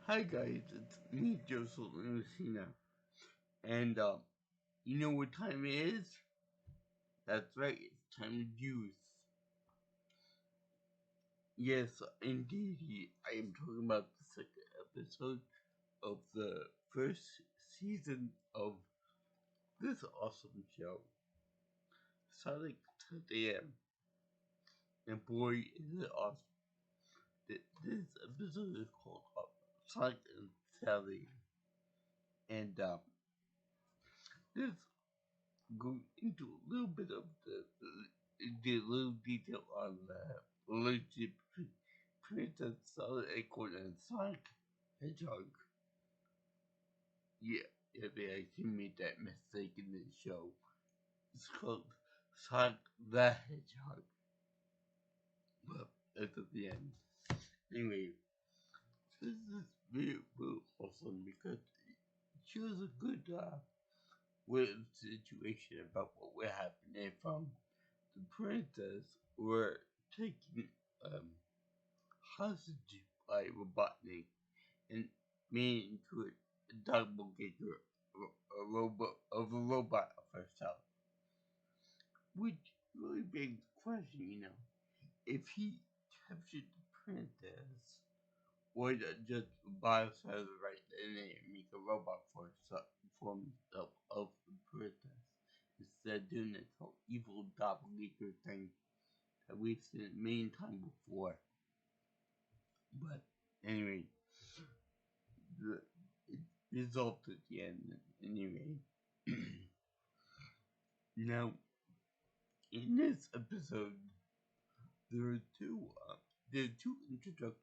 Hi guys, it's me, Joseph Messina, and you know what time it is? That's right, it's time to use. Yes, indeed, I am talking about the second episode of the first season of this awesome show, Sonic SatAM. And boy, is it awesome! This episode is called Sonic and Sally, and this go into a little bit of the little detail on the relationship between Princess Solid Acorn and Sonic Hedgehog. Yeah, they actually made that mistake in the show. It's called Sonic the Hedgehog. But that's at the end. Anyway, this is very awesome because it shows a good weird situation about what would happen if the princess were taken hostage by Robotnik and made into a doppelganger of a robot of herself. Which really begs the question, if he captured the princess, would just buy herself the right then and make a robot for herself, for himself of the princess, instead of doing this whole evil doppelganger thing that we've seen a million times before. But anyway, it resolved at the end. Anyway, now in this episode, there are two introductions.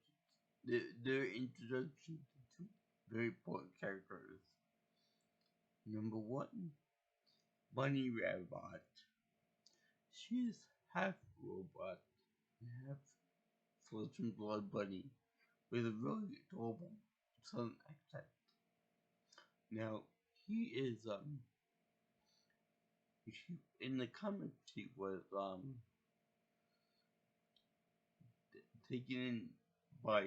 There are introductions to two very important characters. Number one, Bunny Rabbit. She is half robot and half flesh and blood bunny with a really adorable southern accent. Now he is in the comics he was taken in by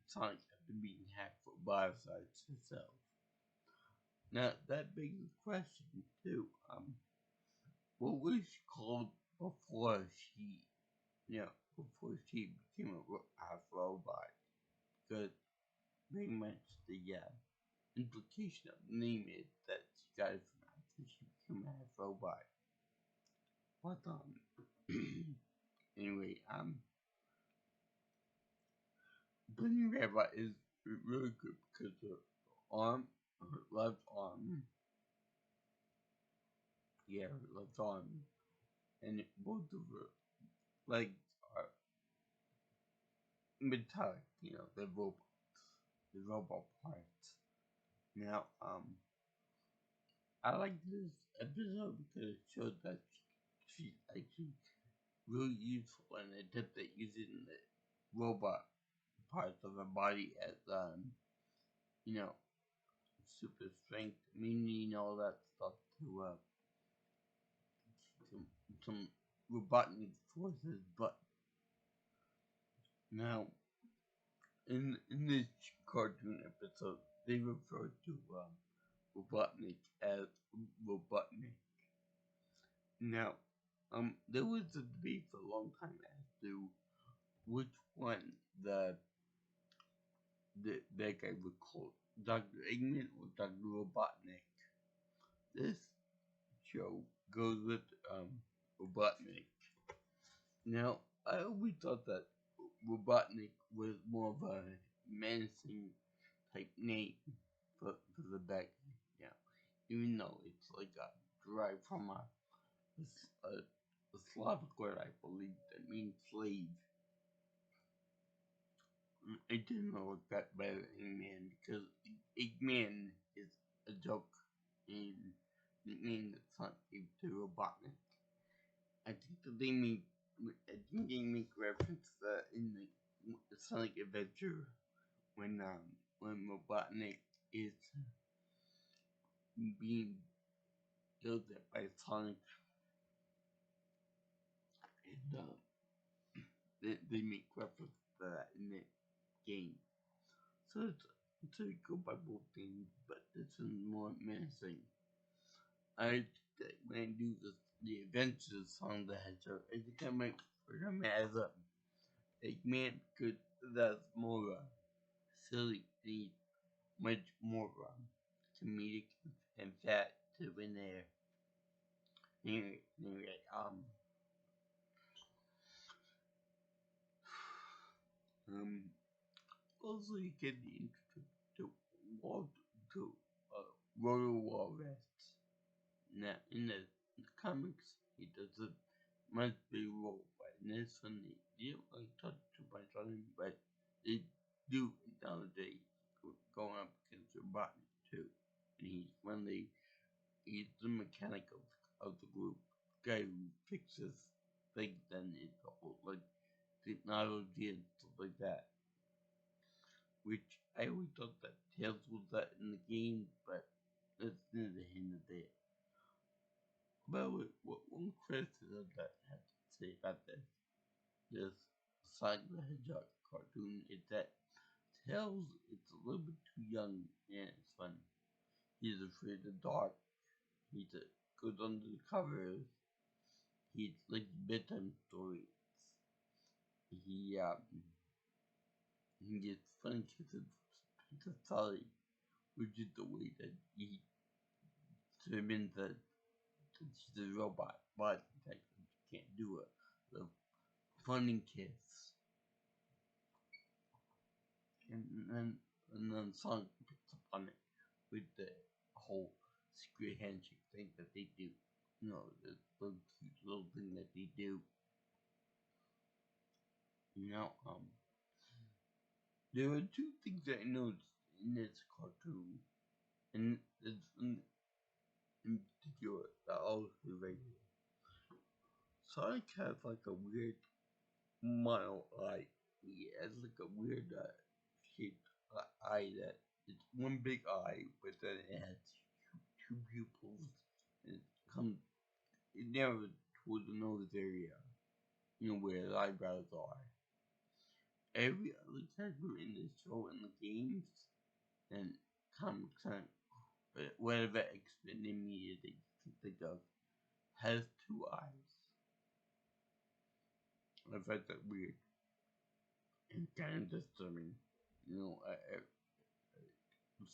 Sonic after being hacked for biocides himself. Now that begs the question too, what was she called before before she became a half robot? Because very much the implication of the name is that she got it from after she became a half robot. But anyway, Bunny Rabbit is really good because her left arm, her left arm, and both of her legs are metallic. The robot parts. Now, I like this episode because it shows that she's actually really useful and adept at using the robot parts of her body as you know, super strength, meaning all that stuff to some Robotnik forces. But now, in this cartoon episode, they refer to Robotnik as Robotnik. Now, there was a debate for a long time as to which one that guy would call Dr. Eggman or Dr. Robotnik. This show goes with Robotnik. Now, I always thought that Robotnik was more of a menacing type name for the bad guy. Even though it's like a derived from a Slavic word, I believe, that means slave. I didn't know it got better than Eggman because Eggman is a joke and nickname that Sonic gave to Robotnik. I think that they make reference to that in the Sonic Adventure when Robotnik is being yelled at by Sonic, and they make reference to that in the game. So to go by both things, but this is more menacing. I think when I do the Adventures song that has her, I think I might put him as a man because that's more silly and he's much more comedic and fat to in there. Anyway, um, also you get the intro to Walt to Roto Walrus. Now in the comics he does a much big role, but in this one they didn't really touch too much on him, but they do nowadays going up against Robotnik too. And he's the mechanic of the group, guy who fixes things and it's the whole like technology and stuff like that. Which I always thought that Tails was that in the game, but that's neither here nor there. But what one criticism that I have to say about this Sonic the Hedgehog cartoon is that Tails is a little bit too young and it's fun. He's afraid of the dark. Goes under the covers. He's like bedtime stories. He he gets funny kisses to Sally, which is the way that he determines that she's a robot, but that she can't do it. The funny kiss. And then and then Sonic picks up on it with the whole secret handshake thing that they do. You know, the little cute little thing that they do. You know, there are two things that I noticed in this cartoon, and it's in particular that I was related. Sonic has like a weird mile eye. He has like a weird shaped eye that it's one big eye, but then it has two pupils, and it narrows toward the nose area, you know, where the eyebrows are. Every other character in this show in the games and comics and whatever expanded media that you can think of has two eyes. I find that weird and kind of disturbing. You know, I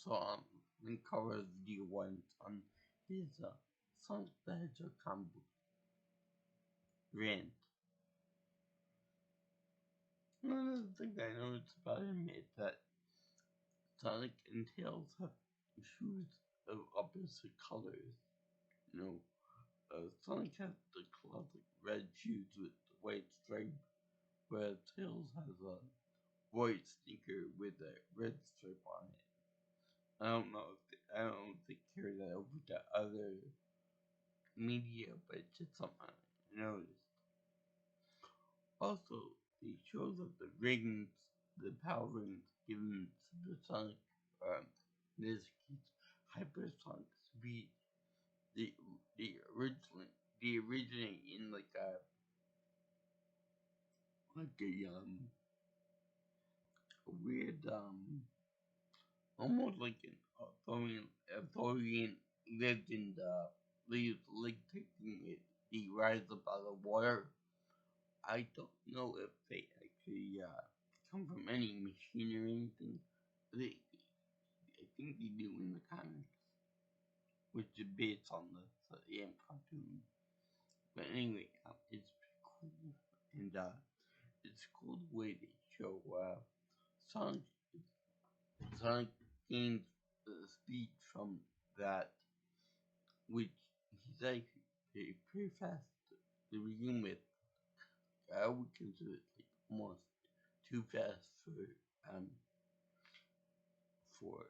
saw in covers the ones on his Sonic the Hedgehog comic book rant. Another thing I noticed about him is that Sonic and Tails have shoes of opposite colors. You know, Sonic has the classic red shoes with the white stripe, whereas Tails has a white sneaker with a red stripe on it. I don't know if they carry that over to other media, but it's just something I noticed. Also, it shows that the rings, the power rings given to the Sonic, this case, hypersonic speed, the the originally they originate in like a weird almost like an Arthurian legend leaves like taking it the rise up out of water. I don't know if they actually come from any machine or anything. I think they do in the comics, which is based on the SatAM cartoon. But anyway, it's pretty cool, and it's cool the way they show Sonic. Sonic gains speed from that, which he's actually pretty fast to begin with. I would consider it like almost too fast um for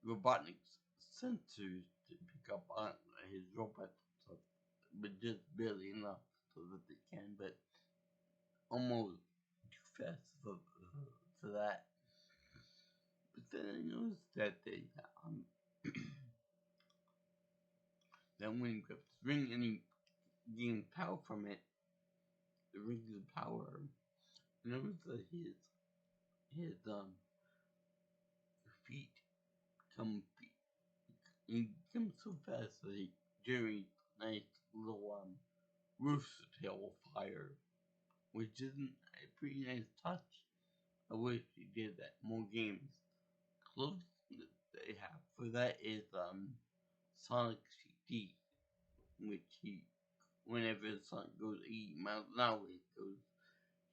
Robotnik's sensors to pick up on his robot stuff, but just barely enough so that they can, but almost too fast for that. But then I noticed that they that when he grabs the ring and he gains power from it, the ring of power. I noticed that his feet become so fast that it generates a nice little rooster tail fire, which isn't a pretty nice touch. I wish they did that more games. Closest that they have for that is Sonic CD, which whenever Sonic goes 80 miles an hour,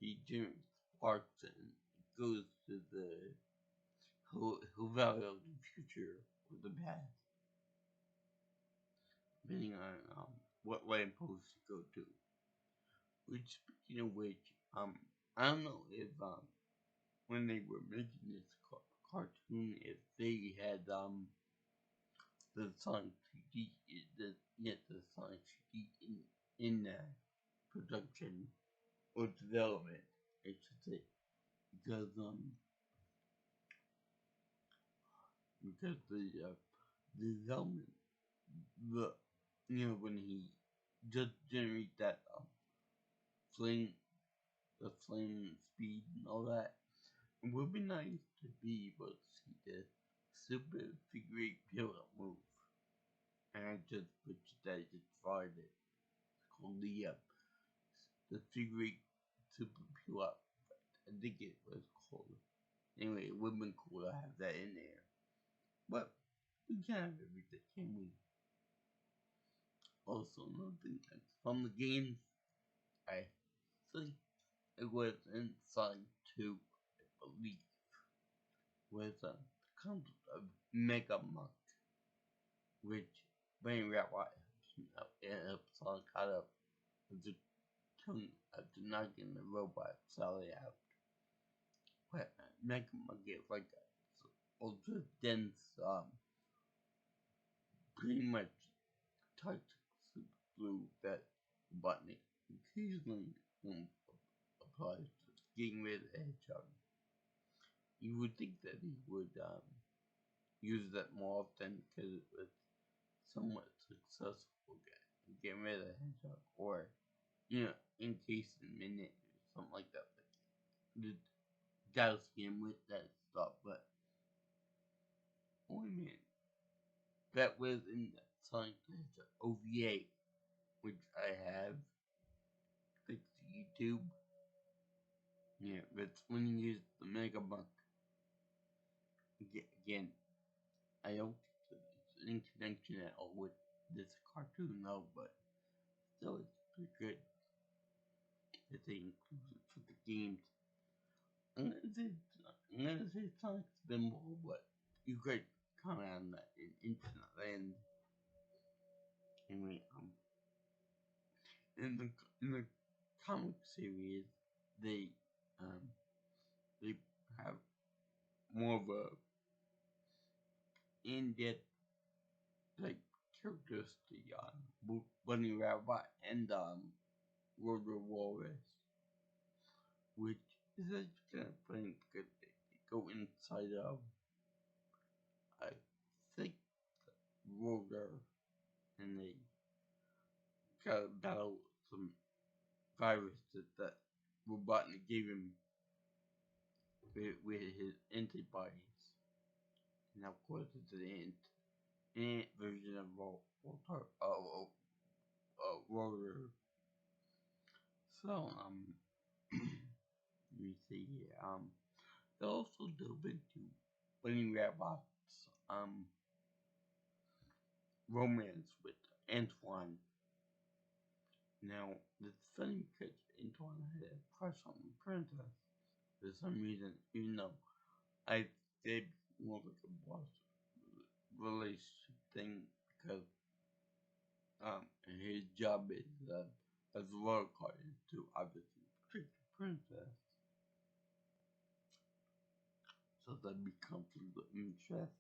he generates sparks and it goes to the who value of the future or the past, depending on what way I'm supposed to go to. Which, speaking of which, I don't know if when they were making this cartoon, if they had the Sonic CD, the Sonic CD in production or development, I should say, because the development, the when he just generate that flame the flame speed and all that, it would be nice to be able to see the super figure eight pillow move. And I just pictured that, I just tried it. It's called the figure eight super peel up. I think it was called. Anyway, it would have been cool to have that in there. But we can't have everything, can we? Also, another thing that's from the games, I think it was in Sonic 2, I believe, was the concept of Mega Monk, which Bunny Rabbit helps Sonic caught up with the tongue after knocking the robot Sally out. But Mega Monk is like a ultra dense, pretty much toxic super glue that Button occasionally applies to getting rid of the hedgehog. You would think that he would use that more often because it was somewhat successful getting rid of the hedgehog, or encased in a minute or something like that. But the douse him with that stuff, but oh man, that was in the Sonic the Hedgehog OVA, which I have fixed to YouTube. Yeah, that's when you use the Mega Buck. Again, I don't think it's in connection at all with this cartoon though, but still it's pretty good that they include it for the games. I'm gonna say Sonic's Bimble, but you could comment on that in Infinite Land. Anyway, in the comic series, they they have more of a in-depth like characters to Bunny Rabbit and Roger Walrus, which is actually kind of funny because they go inside of I think Roger and they gotta battle some virus that Robotnik gave him with his antibodies. And of course it's an ant version of Roger. So let me see here. They also delve into Bunny Rabbit's romance with Antoine. Now, it's funny because Antoine had a crush on the princess for some reason, even though I did more like a boss relationship thing because his job is as a royal guard to obviously protect the princess. So that'd be conflict of interest.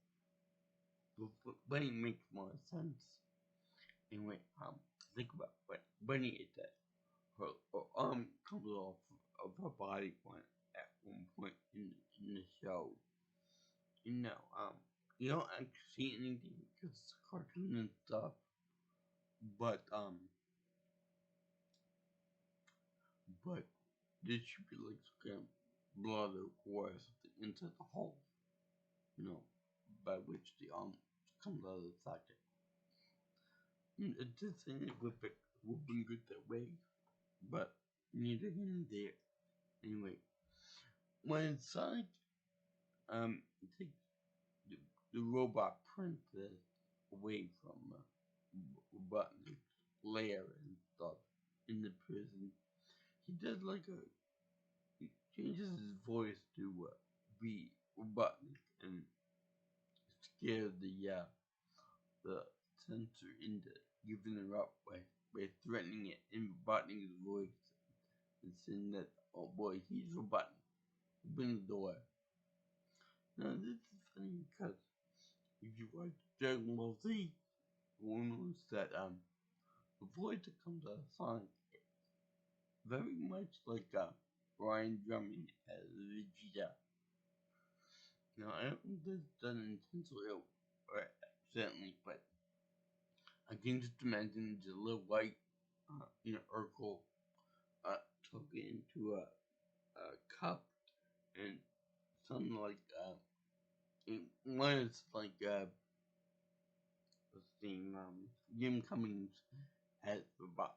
But it makes more sense. Anyway, think about what Bunny is that her arm comes off of her body at one point in the show. You don't actually see anything because it's a cartoon and stuff. But this should be like some kind of blood or gore or something into the hole. You know, by which the arm comes out of the socket. It just saying it would been good that way, but neither here nor there. Anyway, when Sonic takes the robot princess away from Robotnik's lair and stuff in the prison, he does like he changes his voice to be Robotnik and scare the censor into giving it up by threatening it in Robotnik's voice and saying that, oh boy, he's Robotnik, open the door. Now this is funny because if you watch Dragon Ball Z, you'll notice that the voice that comes out of Sonic is very much like Ryan Drummond as Vegeta. Now I don't think this is done intentionally or accidentally, but I can just imagine the little white, Urkel, talking into a cup and something like it was like what's the name, Jim Cummings as Robot,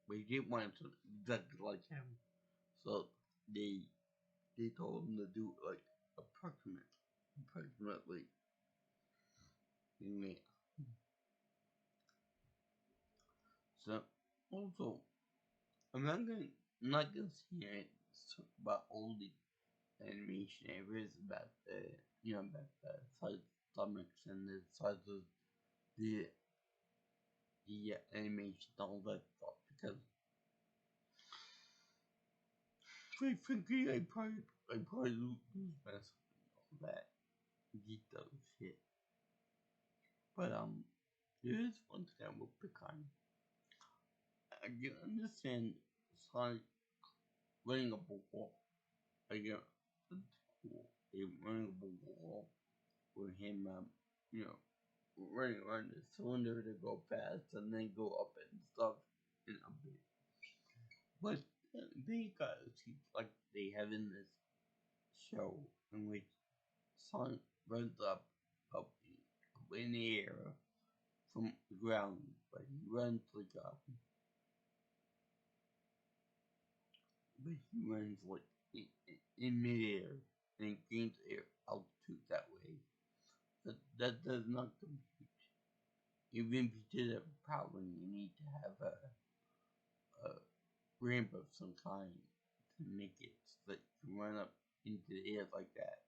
but he didn't want to exactly like him, so they told him to do it like approximately. Anyway, so also I'm not gonna sit here and talk about all the animation areas about about the size stomachs and the size of the animation, all that stuff, because quite frankly, I probably lose myself in all that detail shit. But there is one thing I will pick on. I can understand Sonic running up a wall. I can cool. Running up a wall with him, running around the cylinder to go fast and then go up and stuff and up it. But they got seems like they have in this show in which Sonic runs up in the air from the ground, but he runs like in midair and gains air altitude that way. But that does not compute. Even if you did have a problem, you need to have a ramp of some kind to make it so that you can run up into the air like that.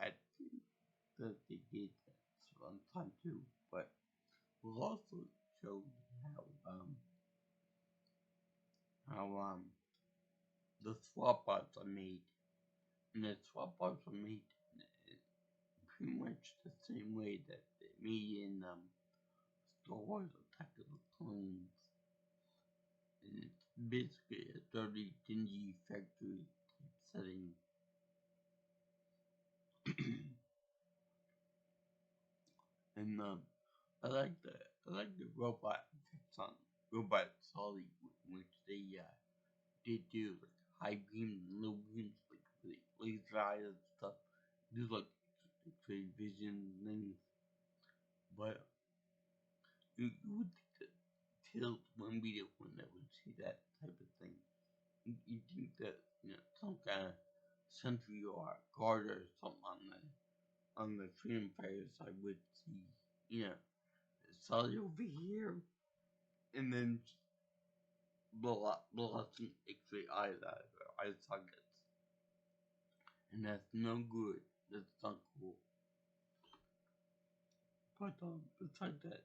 I think that they did that one time too, but we'll also show how the swap bots are made. And the swap bots are made in pretty much the same way that they made in Star Wars Attack of the Clones. And it's basically a dirty, dingy factory type setting. And I like the robot effects on Robot Solid, which they do like high beams and low beams, like laser eyes and stuff. Do like X-ray vision things, but you would think that Tails wouldn't be the one that would see that type of thing. You think that some kind of sentry or guard or something on the freedom fighters I would see, Sully over here, and then blow some X-ray eyes out of her eye sockets, and that's no good. That's not cool. But besides that,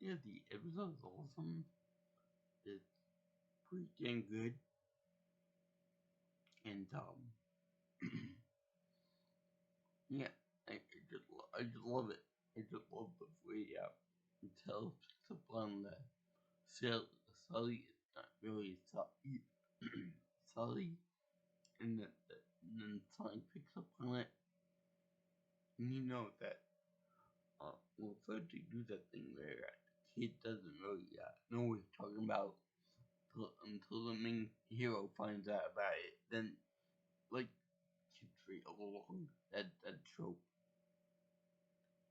yeah, the episode's awesome. It's pretty damn good, and yeah, I just love it. I just love the way Intel picks up on the Sully is not really Sully, and then Sonic picks up on it, and you know that well, first they do that thing where the kid doesn't really know what he's talking about until the main hero finds out about it. Then, like, kid 3, a along that trope.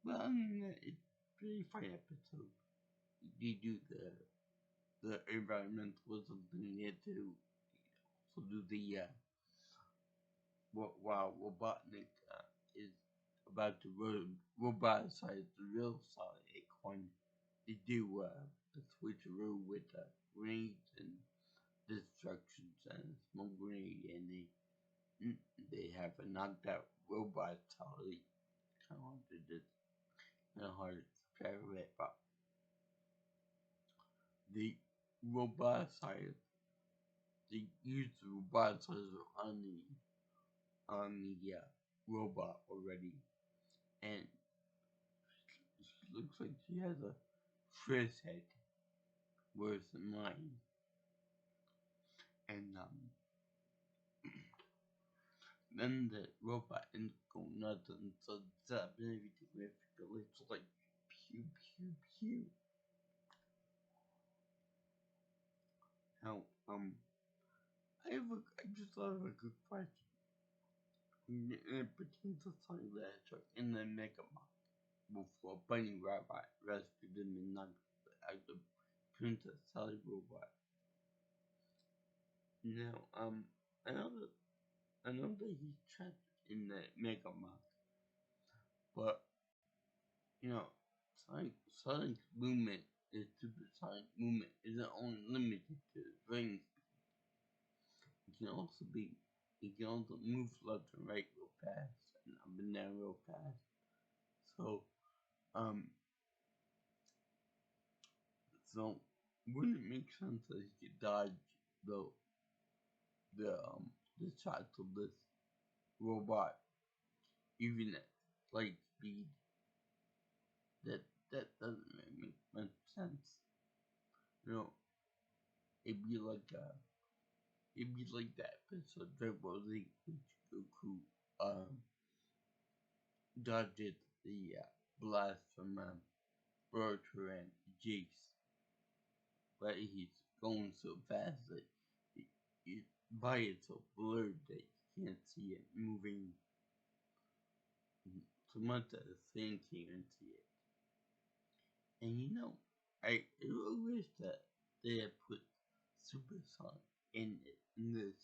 But I mean, it's a pretty fun episode. They do the environmentalism thing here too. So do the while Robotnik is about to roboticize the real Sonic coin, they do a switcheroo with grenades and destructions and a smoke grenade, and they have a knocked out robot Sonic. Kind of hard to just kind of hard to describe it, but the roboticize they use the roboticizer on the robot already, and she looks like she has a fish head worse than mine. And then the robot ends up going nuts and so up and everything with it's like pew pew pew. Now I just thought of a good question. And it pertains to something that I took in the Mega Box before Bunny Robot rescued him in the Princess Sally robot. Now I know that he's trapped in the Mega Box, but you know, Sonic's movement, his supersonic movement, isn't only limited to his brain. He can also move left and right real fast and up and down real fast. So um so wouldn't it make sense that he could dodge the the the shots of this robot even at light speed? That doesn't make much sense. You know, it'd be like that episode of Dragon Ball Z, which Goku dodged the blast from Boruto and Jace, but he's going so fast that his body is so blurred that you can't see it moving so much that the thing can't even see it. And you know, I really wish that they had put Super Sonic in this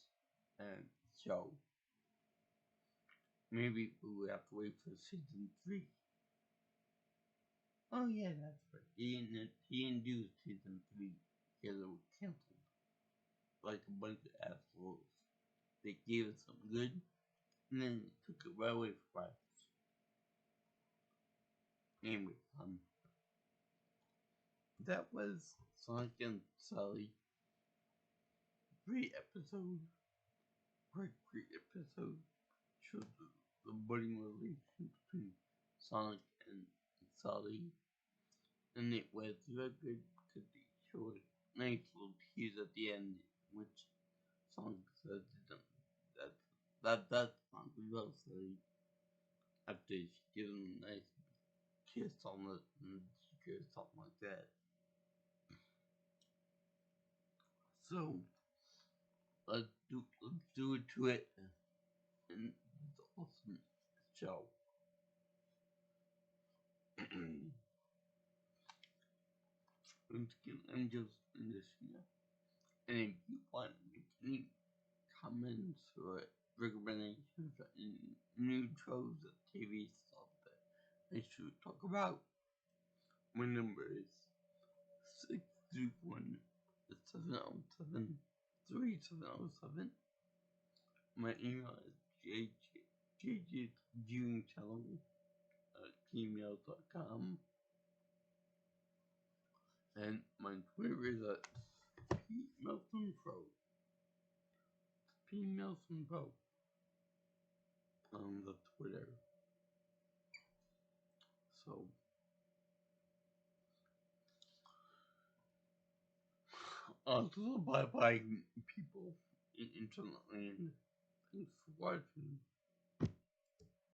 show. Maybe we would have to wait for season 3. Oh yeah, that's right. He didn't do season 3 because it was canceled. Like a bunch of assholes. They gave us some good, and then took it right away from us. Anyway, that was Sonic and Sally. Great episode. Great episode. Showed the budding relationship between Sonic and Sally. And it was very good because they showed a nice little tease at the end, which Sonic says that's not well Sally. After she gives him a nice kiss on the cheek or something like that. So let's do it to it, and it's an awesome show. I'm just in this, and if you want to make any comments or recommendations or any new shows or TV stuff that I should talk about, my number is 631-707-3707. My email is jjjchannel@gmail.com. And my Twitter is at PMelsonPro. PMelsonPro on the Twitter. So, so bye bye people in internet land. Thanks for watching.